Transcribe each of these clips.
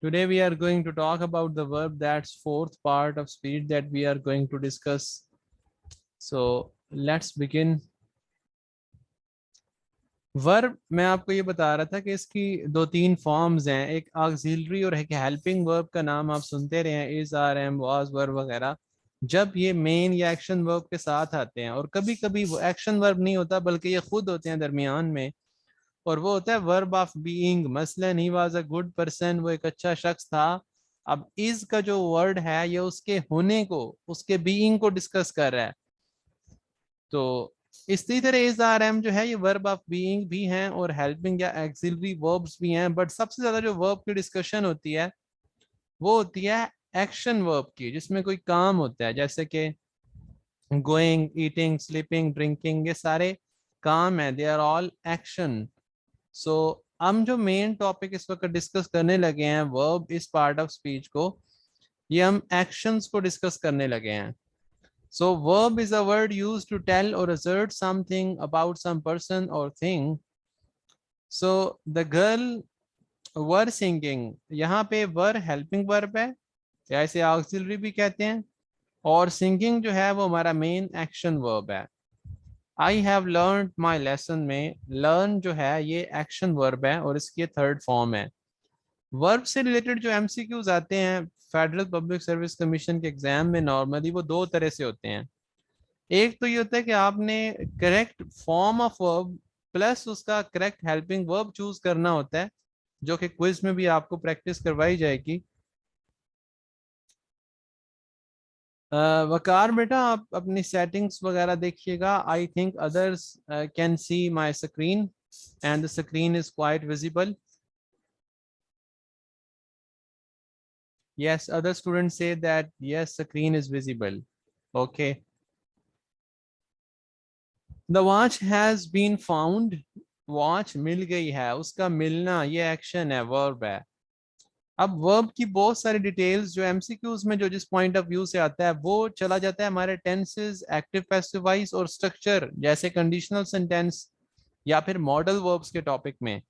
Today we are going to talk about the verb that's fourth part of speech that we are going to discuss. So let's begin. Verb मैं आपको ये बता रहा था कि इसकी दो तीन फॉर्म्स हैं, एक ऑक्सिलरी और एक हेल्पिंग वर्ब का नाम आप सुनते रहे हैं, is are am was verb वगैरह। जब ये मेन या एक्शन वर्ब के साथ आते हैं, और कभी कभी वो एक्शन वर्ब नहीं होता बल्कि ये खुद होते हैं दरमियान में, और वो होता है वर्ब ऑफ बीइंग। मसलन he was a good person, वो एक अच्छा शख्स था। अब इज का जो वर्ड है ये उसके होने को, उसके बीइंग को डिस्कस कर रहा है। तो इसी तरह इज आर एम जो है ये वर्ब ऑफ बीइंग भी हैं और हेल्पिंग या एक्सिलरी वर्ब्स भी हैं, बट सबसे ज्यादा जो वर्ब की डिस्कशन होती है वो होती है एक्शन वर्ब की, जिसमें कोई काम होता है, जैसे कि गोइंग, ईटिंग, स्लीपिंग, ड्रिंकिंग, ये सारे काम है, दे आर ऑल एक्शन। सो हम जो मेन टॉपिक इस वक्त डिस्कस करने लगे हैं वर्ब इस पार्ट ऑफ स्पीच को, ये हम एक्शंस को डिस्कस करने लगे हैं। So verb is a word used to tell और assert something about some person और thing. So the girl were singing, यहाँ पे वर हेल्पिंग वर्ब है या इसे ऑक्सिलरी भी कहते हैं, और सिंगिंग जो है वो हमारा मेन एक्शन वर्ब है। I have learn my lesson में लर्न जो है ये एक्शन वर्ब है और इसकी थर्ड फॉर्म है। वर्ब से रिलेटेड जो एमसीक्यूज आते हैं फेडरल पब्लिक सर्विस कमीशन के एग्जाम में, नॉर्मली वो दो तरह से होते हैं। एक तो ये होता है कि आपने correct form of verb plus उसका करेक्ट हेल्पिंग वर्ब चूज करना होता है, जो कि क्विज में भी आपको प्रैक्टिस करवाई जाएगी। वकार बेटा आप अपनी सेटिंग्स वगैरह देखिएगा। I think others can see my screen and the screen is quite visible. Yes, other students say that yes, screen is visible. Okay. The watch has been found. Watch मिल गई है, उसका मिलना ये एक्शन है, verb है। अब verb की बहुत सारी डिटेल्स जो एमसीक्यूज में जो जिस पॉइंट ऑफ व्यू से आता है वो चला जाता है हमारे टेंसेस, एक्टिव, पैसिव वॉइस और स्ट्रक्चर, जैसे कंडीशनल सेंटेंस या फिर मॉडल वर्ब्स के टॉपिक में।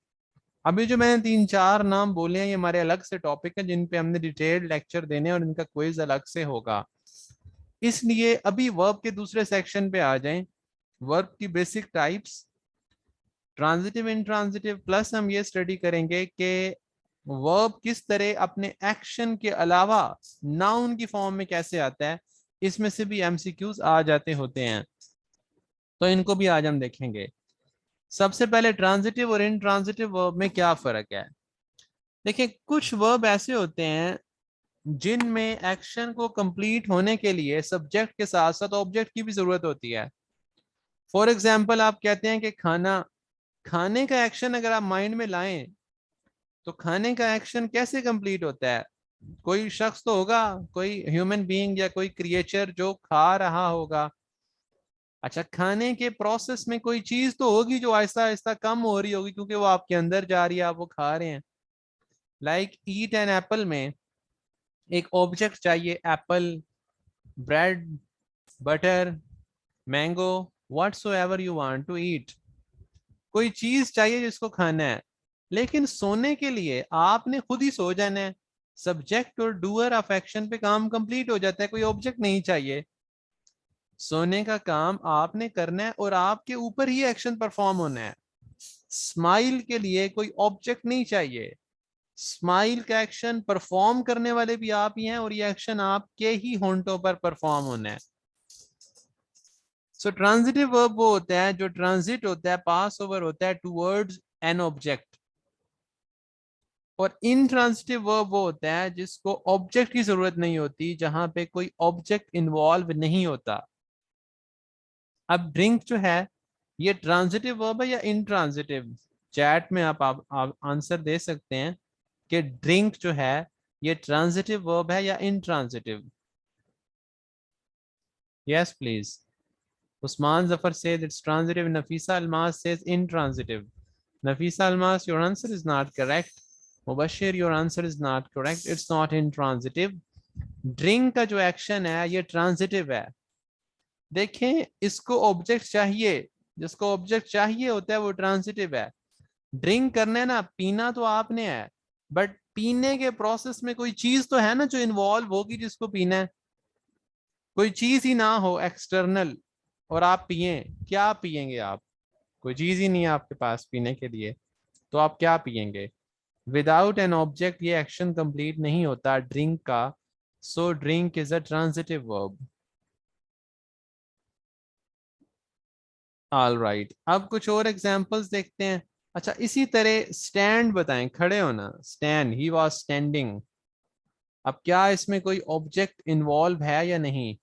अभी जो मैंने तीन चार नाम बोले हैं ये हमारे अलग से टॉपिक है जिन पे हमने डिटेल्ड लेक्चर देने और इनका क्विज अलग से होगा। इसलिए अभी वर्ब के दूसरे सेक्शन पे आ जाएं। वर्ब की basic types, transitive, intransitive, plus हम ये स्टडी करेंगे कि वर्ब किस तरह अपने एक्शन के अलावा नाउन की फॉर्म में कैसे आता है। इसमें से भी एमसीक्यूज आ जाते होते हैं, तो इनको भी आज हम देखेंगे। सबसे पहले ट्रांजिटिव और इंट्रांजिटिव वर्ब में क्या फर्क है। देखिए कुछ वर्ब ऐसे होते हैं जिनमें एक्शन को कंप्लीट होने के लिए सब्जेक्ट के साथ साथ ऑब्जेक्ट की भी जरूरत होती है। फॉर एग्जाम्पल आप कहते हैं कि खाना, खाने का एक्शन अगर आप माइंड में लाएं तो खाने का एक्शन कैसे कंप्लीट होता है। कोई शख्स तो होगा, कोई ह्यूमन बीइंग या कोई क्रिएचर जो खा रहा होगा। अच्छा, खाने के प्रोसेस में कोई चीज तो होगी जो आहिस्ता आहिस्ता कम हो रही होगी क्योंकि वो आपके अंदर जा रही है, आप वो खा रहे हैं। लाइक ईट एन एप्पल में एक ऑब्जेक्ट चाहिए, apple, bread, butter, mango, whatsoever you want to eat. कोई चीज चाहिए जिसको खाना है, लेकिन सोने के लिए आपने खुद ही सो जाना है। सब्जेक्ट और डूअर ऑफ एक्शन पे काम कंप्लीट हो जाता है, कोई ऑब्जेक्ट नहीं चाहिए। सोने का काम आपने करना है और आपके ऊपर ही एक्शन परफॉर्म होना है। स्माइल के लिए कोई ऑब्जेक्ट नहीं चाहिए, स्माइल का एक्शन परफॉर्म करने वाले भी आप ही हैं और ये एक्शन आपके ही होंठों पर परफॉर्म होना है। सो ट्रांजिटिव वर्ब वो होता है जो ट्रांजिट होता है, पास ओवर होता है टूवर्ड्स एन ऑब्जेक्ट। और इनट्रांजिटिव वर्ब वो होता है जिसको ऑब्जेक्ट की जरूरत नहीं होती, जहां पे कोई ऑब्जेक्ट इन्वॉल्व नहीं होता। अब ड्रिंक जो है ये ट्रांजिटिव वर्ब है या इनट्रांजिटिव, चैट में आप आंसर दे सकते हैं कि ड्रिंक जो है ये ट्रांजिटिव वर्ब है या intransitive. Yes please. Usman Zafar says it's transitive. Nafisa Almas says intransitive. Nafisa Almas, your answer is not correct. Mubashir, your answer is not correct. It's not intransitive. Drink का जो action है ये transitive है। देखें, इसको object चाहिए, जिसको object चाहिए होता है वो ट्रांजिटिव है। ड्रिंक करना है ना, पीना तो आपने है, बट पीने के प्रोसेस में कोई चीज तो है ना जो इन्वॉल्व होगी जिसको पीना है, कोई चीज ही ना हो एक्सटर्नल और आप पिए, क्या पिएंगे आप? कोई चीज ही नहीं है आपके पास पीने के लिए, तो आप क्या पिएंगे? विदाउट एन ऑब्जेक्ट ये एक्शन कंप्लीट नहीं होता ड्रिंक का, so drink is a transitive verb. All right, अब कुछ और एग्जांपल्स देखते हैं। अच्छा, इसी तरह स्टैंड बताएं, खड़े होना, स्टैंड, ही वाज स्टैंडिंग। अब क्या इसमें कोई ऑब्जेक्ट इन्वॉल्व है या नहीं?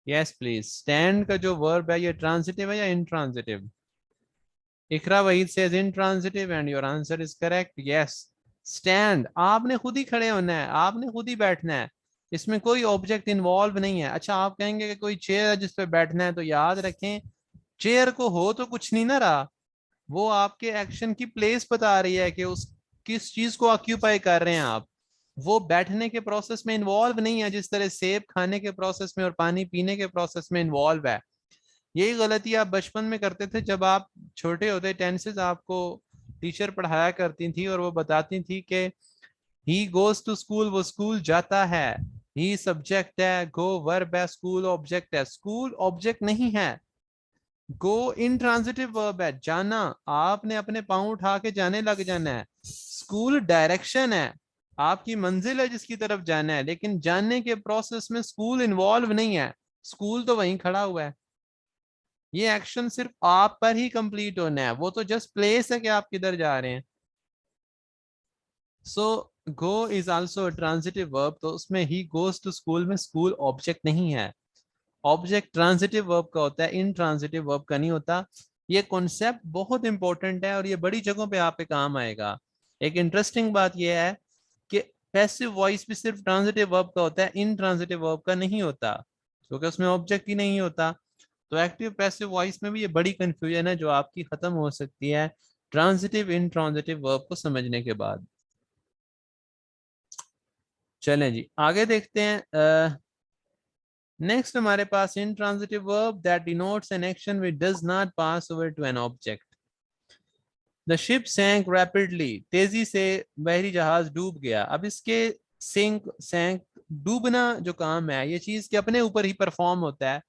यस प्लीज, स्टैंड का जो वर्ब है ये ट्रांजिटिव है या intransitive? Iqra Waheed says intransitive and your answer is correct. Yes, stand, आपने खुद ही खड़े होना है, आपने खुद ही बैठना है, इसमें कोई ऑब्जेक्ट इन्वॉल्व नहीं है। अच्छा, आप कहेंगे कि कोई चेयर है जिस पे बैठना है, तो याद रखें चेयर को हो तो कुछ नहीं ना रहा, वो आपके एक्शन की प्लेस बता रही है कि उस किस चीज को ऑक्यूपाई कर रहे हैं आप। वो बैठने के प्रोसेस में इन्वॉल्व नहीं है जिस तरह सेब खाने के प्रोसेस में और पानी पीने के प्रोसेस में इन्वॉल्व है। यही गलती आप बचपन में करते थे, जब आप छोटे होते टेंसेस आपको टीचर पढ़ाया करती थी और वो बताती थी कि ही गोज टू स्कूल, वो स्कूल जाता है, ही सब्जेक्ट है, गो वर्ब है, स्कूल ऑब्जेक्ट है। स्कूल ऑब्जेक्ट नहीं है, गो इंट्रांजिटिव वर्ब है, जाना, आपने अपने पाँव उठा के जाने लग जाना है। स्कूल डायरेक्शन है, आपकी मंजिल है जिसकी तरफ जाना है, लेकिन जाने के प्रोसेस में स्कूल इन्वॉल्व नहीं है, स्कूल तो वहीं खड़ा हुआ है। ये एक्शन सिर्फ आप पर ही कंप्लीट होना है, वो तो जस्ट प्लेस है कि आप किधर जा रहे हैं। सो गो इज आल्सो ट्रांजिटिव वर्ब, तो उसमें ही गोज टू स्कूल में स्कूल ऑब्जेक्ट नहीं है। ऑब्जेक्ट ट्रांजिटिव वर्ब का होता है, इन ट्रांजिटिव वर्ब का नहीं होता। ये कॉन्सेप्ट बहुत इंपॉर्टेंट है और ये बड़ी जगहों पे आप पे काम आएगा। एक इंटरेस्टिंग बात यह है कि पैसिव वॉइस भी सिर्फ ट्रांजिटिव वर्ब का होता है, इन ट्रांजिटिव वर्ब का नहीं होता, क्योंकि उसमें ऑब्जेक्ट ही नहीं होता। तो एक्टिव पैसिव वॉइस में भी ये बड़ी कंफ्यूजन है जो आपकी खत्म हो सकती है ट्रांजिटिव इन ट्रांजिटिव वर्ब को समझने के बाद। चलें जी, आगे देखते हैं। नेक्स्ट हमारे पास intransitive verb that denotes an action which does not pass over to an object. The ship sank rapidly, तेजी से बहरी जहाज डूब गया। अब इसके सिंक सैंक डूबना जो काम है ये चीज के अपने ऊपर ही परफॉर्म होता है।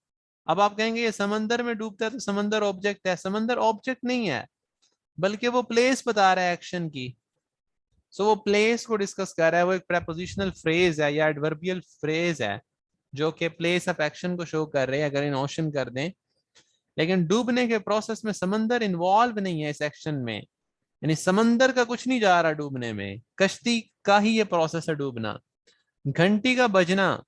अब आप कहेंगे ये समंदर में डूबता है तो समंदर ऑब्जेक्ट है, समंदर ऑब्जेक्ट नहीं है, बल्कि वो प्लेस बता रहा है एक्शन की। सो वो प्लेस को डिस्कस कर रहा है, वो एक प्रेपोजिशनल फ्रेज है या एडवर्बियल फ्रेज है जो कि प्लेस ऑफ एक्शन को शो कर रहे हैं अगर इन ओशन कर दें। लेकिन डूबने के प्रोसेस में समंदर इन्वॉल्व नहीं है इस एक्शन में, यानी समंदर का कुछ नहीं जा रहा डूबने में, कश्ती का ही ये प्रोसेस है डूबना। घंटी का बजना,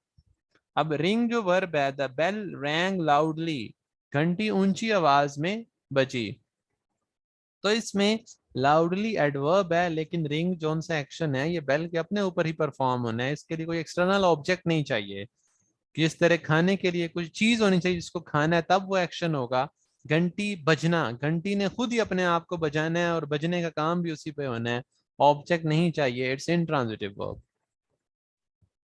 अब रिंग जो वर्ब है, द बेल रैंग लाउडली, घंटी ऊंची आवाज में बजी। तो इसमें लाउडली एडवर्ब है, लेकिन रिंग जोन सा एक्शन है ये बेल के अपने ऊपर ही परफॉर्म होना है, इसके लिए कोई एक्सटर्नल ऑब्जेक्ट नहीं चाहिए। कि इस तरह खाने के लिए कुछ चीज होनी चाहिए जिसको खाना है तब वो एक्शन होगा। घंटी बजना, घंटी ने खुद ही अपने आप को बजाना है और बजने का काम भी उसी पे होना है, ऑब्जेक्ट नहीं चाहिए, इट्स इंट्रांजिटिव वर्ब।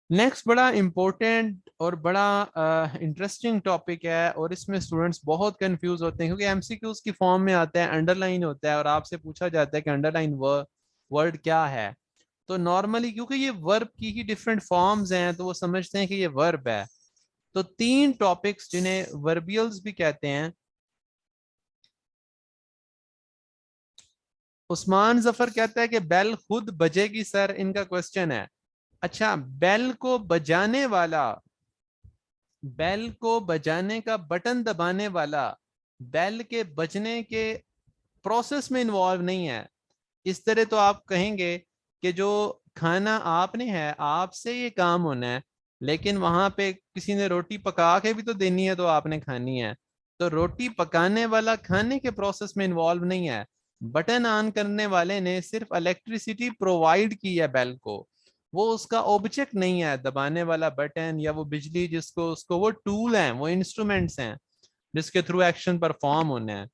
नेक्स्ट बड़ा इंपॉर्टेंट और बड़ा इंटरेस्टिंग टॉपिक है और इसमें स्टूडेंट्स बहुत कंफ्यूज होते हैं क्योंकि एमसीक्यूज की फॉर्म में आता है, अंडरलाइन होता है और आपसे पूछा जाता है कि अंडरलाइन वर्ड क्या है। तो नॉर्मली क्योंकि ये वर्ब की ही डिफरेंट फॉर्म्स हैं तो वो समझते हैं कि ये वर्ब है। तो तीन टॉपिक्स जिन्हें वर्बियल्स भी कहते हैं, उस्मान जफर कहता है कि बेल खुद बजेगी सर, इनका क्वेश्चन है। अच्छा, बेल को बजाने वाला, बेल को बजाने का बटन दबाने वाला बेल के बजने के प्रोसेस में इन्वॉल्व नहीं है। इस तरह तो आप कहेंगे कि जो खाना आपने है आपसे ये काम होना है, लेकिन वहां पे किसी ने रोटी पका के भी तो देनी है तो आपने खानी है। तो रोटी पकाने वाला खाने के प्रोसेस में इन्वॉल्व नहीं है, बटन ऑन करने वाले ने सिर्फ इलेक्ट्रिसिटी प्रोवाइड की है बेल को, वो उसका ऑब्जेक्ट नहीं है दबाने वाला बटन या वो बिजली जिसको उसको, वो टूल हैं, वो इंस्ट्रूमेंट्स हैं जिसके थ्रू एक्शन परफॉर्म होना है।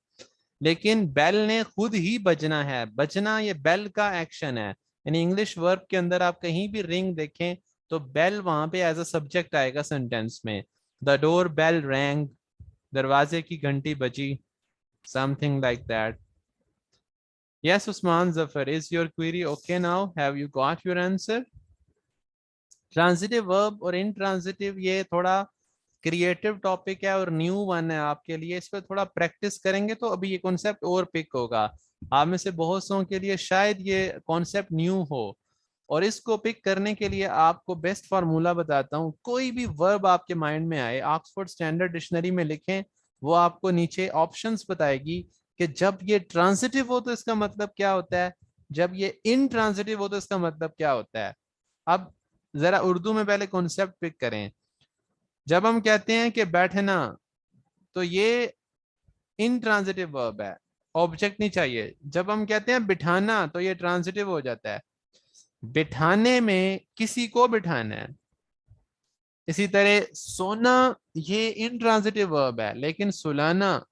लेकिन बेल ने खुद ही बजना है, बजना ये बेल का एक्शन है। यानी इंग्लिश वर्ब के अंदर आप कहीं भी रिंग देखें तो बेल वहां पे एज अ सब्जेक्ट आएगा सेंटेंस में। द डोर बेल रैंग, दरवाजे की घंटी बजी, something like that. Yes, Usman Zafar, is your query okay now? Have you got your answer? Transitive verb और इनट्रांजिटिव ये थोड़ा क्रिएटिव टॉपिक है और न्यू वन है आपके लिए, इस पर थोड़ा प्रैक्टिस करेंगे तो अभी ये कॉन्सेप्ट और पिक होगा। आप में से बहुत सौ के लिए शायद ये कॉन्सेप्ट न्यू हो, और इसको पिक करने के लिए आपको बेस्ट फार्मूला बताता हूँ। कोई भी वर्ब आपके माइंड में आए, ऑक्सफोर्ड स्टैंडर्ड डिक्शनरी में लिखें, वो आपको नीचे ऑप्शंस बताएगी कि जब ये ट्रांजिटिव हो तो इसका मतलब क्या होता है, जब ये इनट्रांजिटिव हो तो इसका मतलब क्या होता है। अब जरा उर्दू में पहले कॉन्सेप्ट पिक करें। जब हम कहते हैं कि बैठना, तो ये इनट्रांजिटिव वर्ब है, ऑब्जेक्ट नहीं चाहिए। जब हम कहते हैं बिठाना, तो ये ट्रांजिटिव हो जाता है, बिठाने में किसी को बिठाना है। इसी तरह सोना, ये इनट्रांजिटिव वर्ब है, लेकिन सुलाना,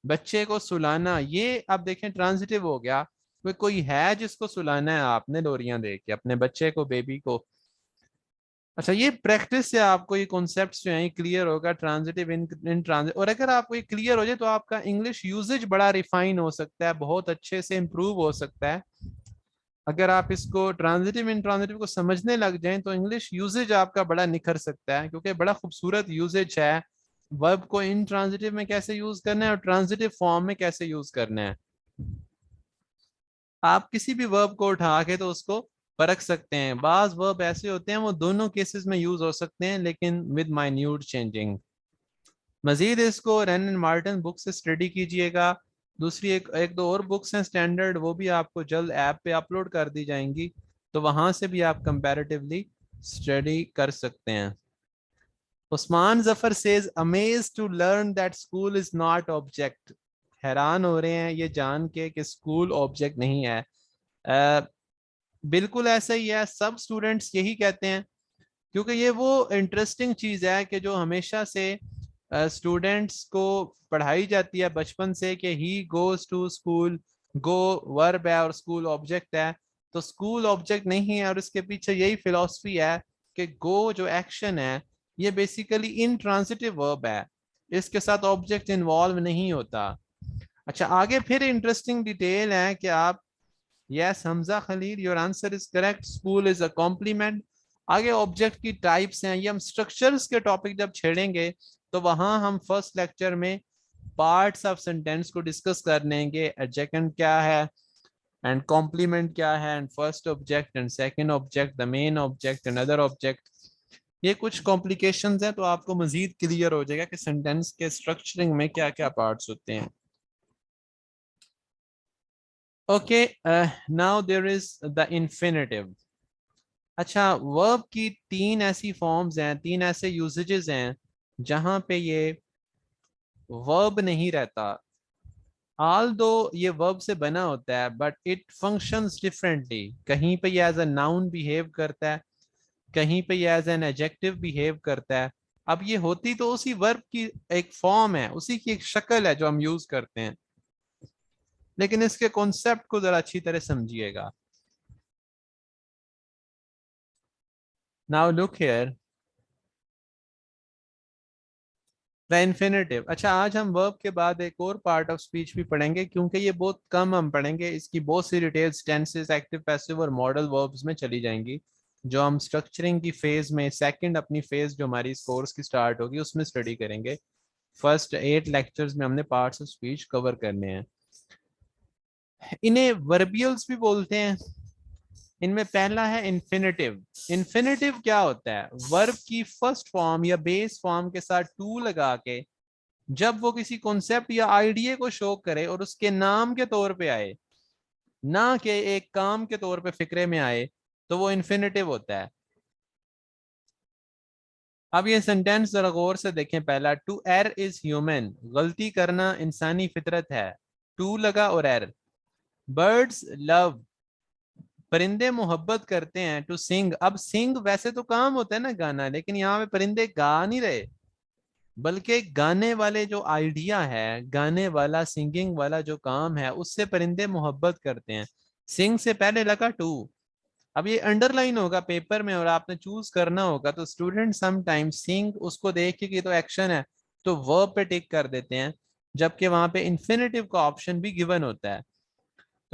बच्चे को सुलाना, ये अब देखें ट्रांजिटिव हो गया। कोई है जिसको सुलाना है आपने लोरियां दे के अपने बच्चे को, बेबी को। अच्छा, ये प्रैक्टिस से आपको ये कॉन्सेप्ट्स जो हैं क्लियर होगा, ट्रांजिटिव इन ट्रांजिट। और अगर आपको ये क्लियर हो जाए तो आपका इंग्लिश यूजेज बड़ा रिफाइन हो सकता है, बहुत अच्छे से इंप्रूव हो सकता है। अगर आप इसको ट्रांजिटिव इन ट्रांजिटिव को समझने लग जाएं तो इंग्लिश यूजेज आपका बड़ा निखर सकता है, क्योंकि बड़ा खूबसूरत यूजेज है वर्ब को इन ट्रांजिटिव में कैसे यूज करना है और ट्रांजिटिव फॉर्म में कैसे यूज करना है। आप किसी भी वर्ब को उठा के तो उसको परख सकते हैं। बाज वर्ब ऐसे होते हैं वो दोनों केसेस में यूज हो सकते हैं, लेकिन विद माइन्यूट चेंजिंग। मजीद इसको रैन एंड मार्टिन बुक से स्टडी कीजिएगा। दूसरी एक दो और बुक्स हैं स्टैंडर्ड, वो भी आपको जल्द ऐप पे अपलोड कर दी जाएंगी, तो वहां से भी आप कंपैरेटिवली स्टडी कर सकते हैं। Usman Zafar says amaze to learn that school is not object. हैरान हो रहे हैं ये जान के कि स्कूल ऑब्जेक्ट नहीं है। बिल्कुल ऐसा ही है, सब स्टूडेंट्स यही कहते हैं, क्योंकि ये वो इंटरेस्टिंग चीज है कि जो हमेशा से स्टूडेंट्स को पढ़ाई जाती है बचपन से कि he goes to school. Go verb है और स्कूल ऑब्जेक्ट है, तो स्कूल ऑब्जेक्ट नहीं है, और इसके पीछे यही फिलॉसफी है कि गो जो एक्शन है ये बेसिकली इनट्रांजिटिव वर्ब है, इसके साथ ऑब्जेक्ट इन्वॉल्व नहीं होता। अच्छा, आगे फिर इंटरेस्टिंग डिटेल है कि आप, yes Hamza Khalil, your answer is correct, school is a complement. आगे ऑब्जेक्ट की टाइप्स हैं, ये हम स्ट्रक्चर्स के टॉपिक जब छेड़ेंगे तो वहां हम फर्स्ट लेक्चर में पार्ट्स ऑफ सेंटेंस को डिस्कस कर लेंगे। एडजेक्टिव क्या है एंड कॉम्प्लीमेंट क्या है and first object and second object, the main object and other object. ये कुछ कॉम्प्लिकेशंस हैं, तो आपको मजीद क्लियर हो जाएगा कि सेंटेंस के स्ट्रक्चरिंग में क्या क्या पार्ट्स होते हैं। Okay, now there is the infinitive. अच्छा, वर्ब की तीन ऐसी फॉर्म्स हैं, तीन ऐसे यूसेजेस हैं जहां पे ये वर्ब नहीं रहता। ऑल दो ये वर्ब से बना होता है, बट इट फंक्शंस डिफरेंटली। कहीं पे ये एज अ नाउन बिहेव करता है, कहीं पे ये एज एन एडजेक्टिव बिहेव करता है। अब ये होती तो उसी वर्ब की एक फॉर्म है, उसी की एक शक्ल है जो हम यूज करते हैं, लेकिन इसके कॉन्सेप्ट को जरा अच्छी तरह समझिएगा। Now look here, the infinitive. अच्छा, आज हम वर्ब के बाद एक और पार्ट ऑफ स्पीच भी पढ़ेंगे, क्योंकि ये बहुत कम हम पढ़ेंगे, इसकी बहुत सी डिटेल्स टेंसेस, एक्टिव पैसिव और मॉडल वर्ब्स में चली जाएंगी, जो हम स्ट्रक्चरिंग की फेज में, सेकंड अपनी फेज जो हमारी इस कोर्स की स्टार्ट होगी उसमें स्टडी करेंगे। फर्स्ट 8 लेक्चर्स में हमने पार्ट्स ऑफ स्पीच कवर करने हैं। इन्हें वर्बियल्स भी बोलते हैं। इनमें पहला है इन्फिनेटिव। इन्फिनेटिव क्या होता है? वर्ब की फर्स्ट फॉर्म या बेस फॉर्म के साथ टू लगा के जब वो किसी कॉन्सेप्ट या आइडिया को शो करे और उसके नाम के तौर पे आए, ना कि एक काम के तौर पे फिक्रे में आए, तो वो इन्फिनेटिव होता है। अब ये सेंटेंस जरा गौर से देखें। पहला, टू एर इज ह्यूमन, गलती करना इंसानी फितरत है। टू लगा और एर। बर्ड्स लव, परिंदे मोहब्बत करते हैं। टू सिंग, अब सिंग वैसे तो काम होता है ना गाना, लेकिन यहाँ पे परिंदे गा नहीं रहे, बल्कि गाने वाले जो आइडिया है, गाने वाला सिंगिंग वाला जो काम है, उससे परिंदे मोहब्बत करते हैं। सिंग से पहले लगा टू। अब ये अंडरलाइन होगा पेपर में और आपने चूज करना होगा, तो स्टूडेंट समटाइम्स सिंग उसको देख के कि तो एक्शन है तो वर्ब पे टिक कर देते हैं, जबकि वहां पे इन्फिनेटिव का ऑप्शन भी गिवन होता है।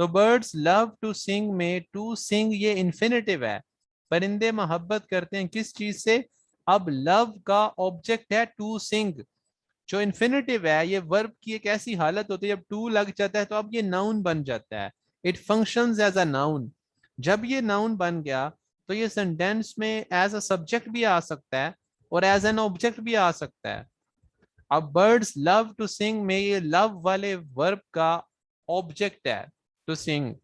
तो बर्ड्स लव टू सिंग में टू सिंग ये इन्फिनेटिव है, परिंदे मोहब्बत करते हैं किस चीज से? अब लव का ऑब्जेक्ट है टू सिंग, जो इन्फिनेटिव है ये वर्ब की एक ऐसी हालत होती है जब टू लग जाता है तो अब ये नाउन बन जाता है, it functions as a noun. जब ये नाउन बन गया तो ये सेंटेंस में एज अ सब्जेक्ट भी आ सकता है और एज एन ऑब्जेक्ट भी आ सकता है। अब बर्ड्स लव टू सिंग में ये लव वाले वर्ब का ऑब्जेक्ट है to sing.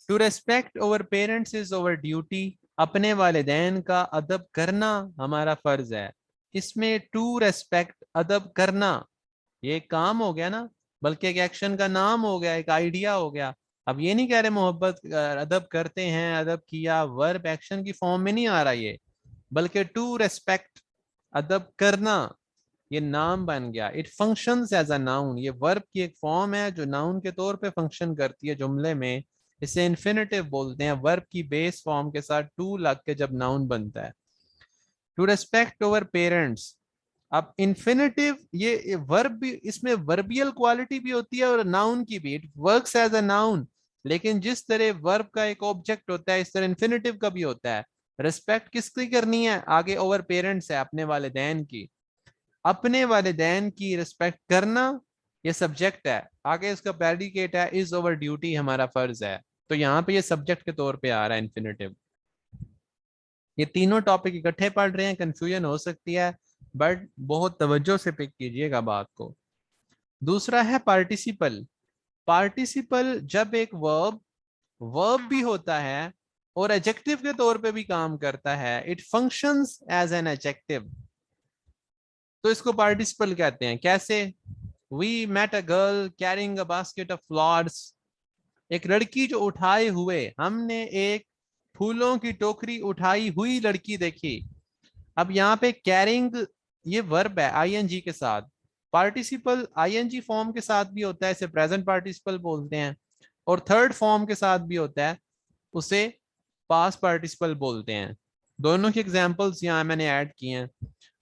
To respect our parents is our duty, अपने वालिदैन का अदब करना हमारा फर्ज है। इसमें टू रेस्पेक्ट अदब करना ये काम हो गया ना, बल्कि एक एक्शन का नाम हो गया, एक आइडिया हो गया। अब ये नहीं कह रहे मोहब्बत अदब करते हैं, अदब किया, वर्ब एक्शन की फॉर्म में नहीं आ रहा ये, बल्कि टू रेस्पेक्ट अदब करना ये नाम बन गया। It functions as a noun, ये वर्ब की एक फॉर्म है जो नाउन के तौर पे फंक्शन करती है जुमले में। इसे इन्फिनेटिव बोलते हैं, वर्ब की बेस फॉर्म के साथ टू लग के जब नाउन बनता है। टू रेस्पेक्ट ओवर पेरेंट्स, अब इन्फिनेटिव ये वर्ब भी, इसमें वर्बियल क्वालिटी भी होती है और नाउन की भी, it works as a noun. लेकिन जिस तरह वर्ब का एक ऑब्जेक्ट होता है इस तरह इन्फिनेटिव का भी होता है। रिस्पेक्ट किसकी करनी है? आगे ओवर पेरेंट्स है, अपने वालिदैन की। अपने वालिदैन की रिस्पेक्ट करना ये सब्जेक्ट है, आगे इसका प्रेडिकेट है इज ओवर ड्यूटी, हमारा फर्ज है। तो यहाँ पे ये सब्जेक्ट के तौर पे आ रहा है इन्फिनेटिव। ये तीनों टॉपिक इकट्ठे पढ़ रहे हैं, कंफ्यूजन हो सकती है, बट बहुत तवज्जो से पिक कीजिएगा बात को। दूसरा है पार्टिसिपल। पार्टिसिपल जब एक वर्ब वर्ब भी होता है और एडजेक्टिव के तौर पे भी काम करता है, it functions as an adjective, तो इसको पार्टिसिपल कहते हैं। कैसे? We met a girl carrying a basket of flowers, एक लड़की जो उठाए हुए, हमने एक फूलों की टोकरी उठाई हुई लड़की देखी। अब यहाँ पे कैरिंग ये वर्ब है आईएनजी के साथ, पार्टिसिपल आईएनजी फॉर्म के साथ भी होता है, इसे प्रेजेंट पार्टिसिपल बोलते हैं, और थर्ड फॉर्म के साथ भी होता है, उसे पास्ट पार्टिसिपल बोलते हैं। दोनों के एग्जांपल्स यहाँ मैंने ऐड किए हैं।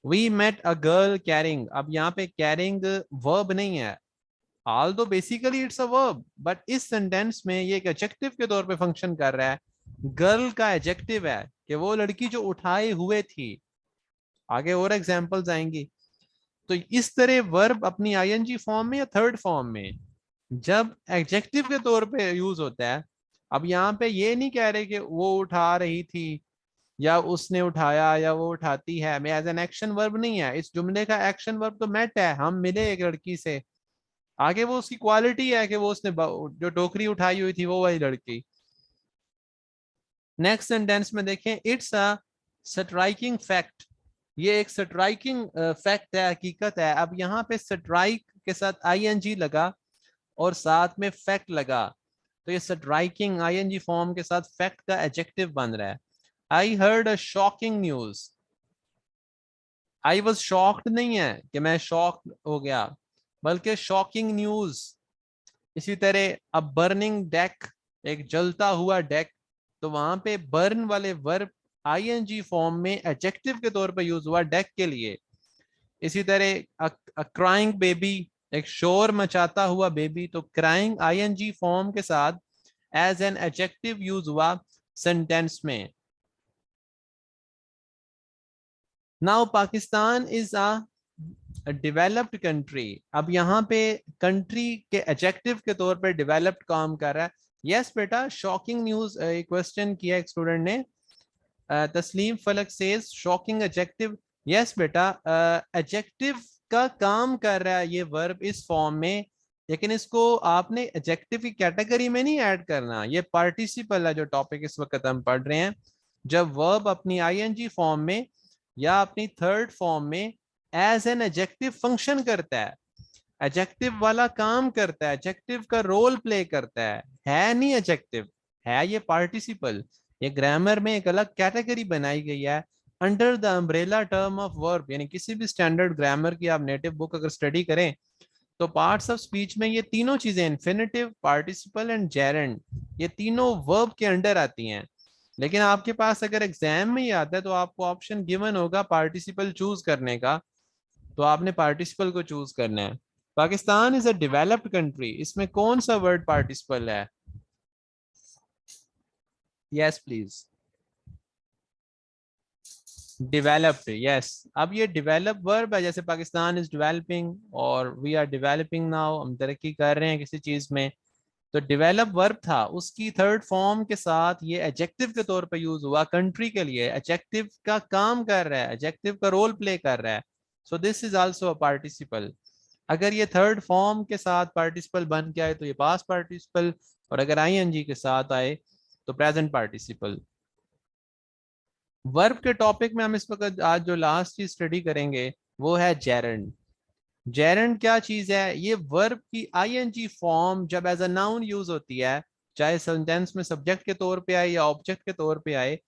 We met a girl carrying, अब यहाँ पे कैरिंग वर्ब नहीं है, although basically it's a verb, but इस सेंटेंस में ये एक एडजेक्टिव के तौर पे फंक्शन कर रहा है। गर्ल का एडजेक्टिव है कि वो लड़की जो उठाए हुए थी, आगे और एग्जांपल्स आएंगी। तो इस तरह वर्ब अपनी आईएनजी फॉर्म में या थर्ड फॉर्म में जब एडजेक्टिव के तौर पे यूज होता है। अब यहाँ पे ये नहीं कह रहे कि वो उठा रही थी या उसने उठाया या वो उठाती है, मैं एज एन एक्शन वर्ब नहीं है, इस जुमले का एक्शन वर्ब तो मेट है, हम मिले एक लड़की से, आगे वो उसकी क्वालिटी है कि वो उसने जो टोकरी उठाई हुई थी वो वही लड़की। नेक्स्ट सेंटेंस में देखें, इट्स अ स्ट्राइकिंग फैक्ट, ये एक स्ट्राइकिंग फैक्ट है, हकीकत है। अब यहाँ पे स्ट्राइक के साथ आईएनजी लगा और साथ में फैक्ट लगा, तो ये स्ट्राइकिंग आईएनजी फॉर्म के साथ फैक्ट का एडजेक्टिव बन रहा है। I heard a shocking news, I was shocked नहीं है कि मैं शॉक हो गया, बल्कि शॉकिंग न्यूज। इसी तरह अब बर्निंग डेक, एक जलता हुआ डेक, तो वहां पे बर्न वाले वर्ब आईएनजी फॉर्म में एडजेक्टिव के तौर पे यूज हुआ डेक के लिए। इसी तरह क्राइंग बेबी, एक शोर मचाता हुआ बेबी, तो क्राइंग आईएनजी फॉर्म के साथ एज एन एडजेक्टिव यूज हुआ सेंटेंस में। Now Pakistan is a developed country, अब यहाँ पे कंट्री के एडजेक्टिव के तौर पे डेवलप्ड काम कर रहा है। यस बेटा, शॉकिंग न्यूज क्वेश्चन किया एक स्टूडेंट ने, तस्लीम फलक सेज शॉकिंग एडजेक्टिव। यस बेटा, एडजेक्टिव का काम कर रहा है ये वर्ब इस फॉर्म में, लेकिन इसको आपने एडजेक्टिव की कैटेगरी में नहीं ऐड करना, ये पार्टिसिपल है जो टॉपिक इस वक्त हम पढ़ रहे हैं। जब वर्ब अपनी आईएनजी फॉर्म में या अपनी थर्ड फॉर्म में एज एन एडजेक्टिव फंक्शन करता है, एडजेक्टिव वाला काम करता है, एडजेक्टिव का रोल प्ले करता है नहीं एडजेक्टिव, है ये पार्टिसिपल। ये ग्रामर में एक अलग कैटेगरी बनाई गई है under the umbrella term of verb, यानी किसी भी स्टैंडर्ड ग्रामर की आप नेटिव बुक अगर स्टडी करें तो पार्ट्स ऑफ स्पीच में ये तीनों चीजें, इन्फिनेटिव, पार्टिसिपल एंड जेरेंड, ये तीनों वर्ब के अंडर आती हैं। लेकिन आपके पास अगर एग्जाम में ही आता है तो आपको ऑप्शन गिवन होगा पार्टिसिपल चूज करने का, तो आपने पार्टिसिपल को चूज करना है। Pakistan is a developed country, इसमें कौन सा वर्ड पार्टिसिपल है? Yes please. Developed, yes. अब ये डेवलप वर्ब है, जैसे पाकिस्तान इज डेवलपिंग और वी आर डेवलपिंग नाउ, हम तरक्की कर रहे हैं किसी चीज में। तो डेवलप वर्ब था, उसकी थर्ड फॉर्म के साथ ये एडजेक्टिव के तौर पे यूज हुआ कंट्री के लिए। एडजेक्टिव का काम कर रहा है, एडजेक्टिव का रोल प्ले कर रहा है। So this is also a participle. अगर ये थर्ड फॉर्म के साथ पार्टिसिपल बन के आए तो ये पास्ट पार्टिसिपल, और अगर आईएनजी के साथ आए तो प्रेजेंट पार्टिसिपल। वर्ब के टॉपिक में हम इस वक्त आज जो लास्ट चीज स्टडी करेंगे वो है जेरेंड। जेरेंड क्या चीज है? ये वर्ब की आईएनजी फॉर्म जब एज अ नाउन यूज होती है, चाहे सेंटेंस में सब्जेक्ट के तौर पे आए या ऑब्जेक्ट के तौर पे आए,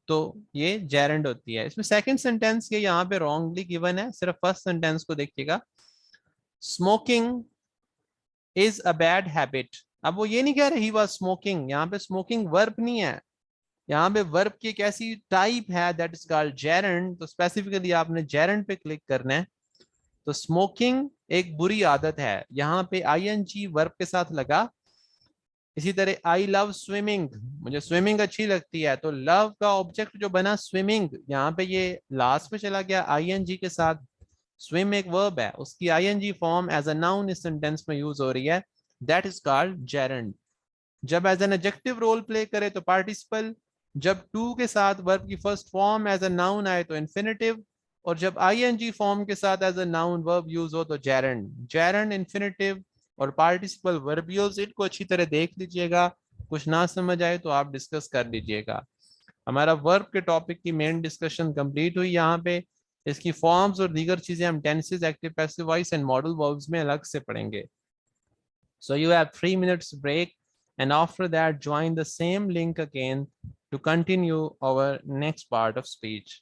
तो ये जेरेंड होती है। इसमें सेकंड सेंटेंस ये यहाँ पे रॉन्गली गिवन है, सिर्फ फर्स्ट सेंटेंस को देखिएगा। Smoking is a bad habit. अब वो ये नहीं कह रहे ही वाज स्मोकिंग, यहाँ पे स्मोकिंग वर्ब नहीं है, यहाँ पे वर्ब की एक ऐसी टाइप है दैट इज कॉल्ड जेरेंड। तो स्पेसिफिकली आपने जेरेंड पे क्लिक करना है। तो स्मोकिंग एक बुरी आदत है, यहाँ पे आईएनजी वर्ब के साथ लगा। इसी तरह आई लव स्विमिंग, मुझे स्विमिंग अच्छी लगती है, तो लव का ऑब्जेक्ट जो बना स्विमिंग, यहाँ पे ये लास्ट में चला गया आईएनजी के साथ। स्विम एक वर्ब है, उसकी ING form as a noun इस सेंटेंस में यूज हो रही है, दैट इज कॉल्ड जेरेंड। जब as an adjective role play करे तो पार्टिसिपल, जब टू के साथ वर्ब की first form as a noun आए तो इन्फिनेटिव, और जब आईएनजी फॉर्म के साथ as a noun verb use हो तो जेरेंड। जेरेंड, इन्फिनेटिव और पार्टिसिपल वर्बियल्स, इनको अच्छी तरह देख लीजिएगा। कुछ ना समझ आए तो आप डिस्कस कर लीजिएगा। हमारा वर्ब के टॉपिक की मेन डिस्कशन कंप्लीट हुई यहाँ पे। इसकी फॉर्म्स और दीगर चीजें हम tenses, active passive voice and modal verbs में अलग से पढ़ेंगे। So you have 3 minutes break, and after that join the same link again to continue our next part of speech.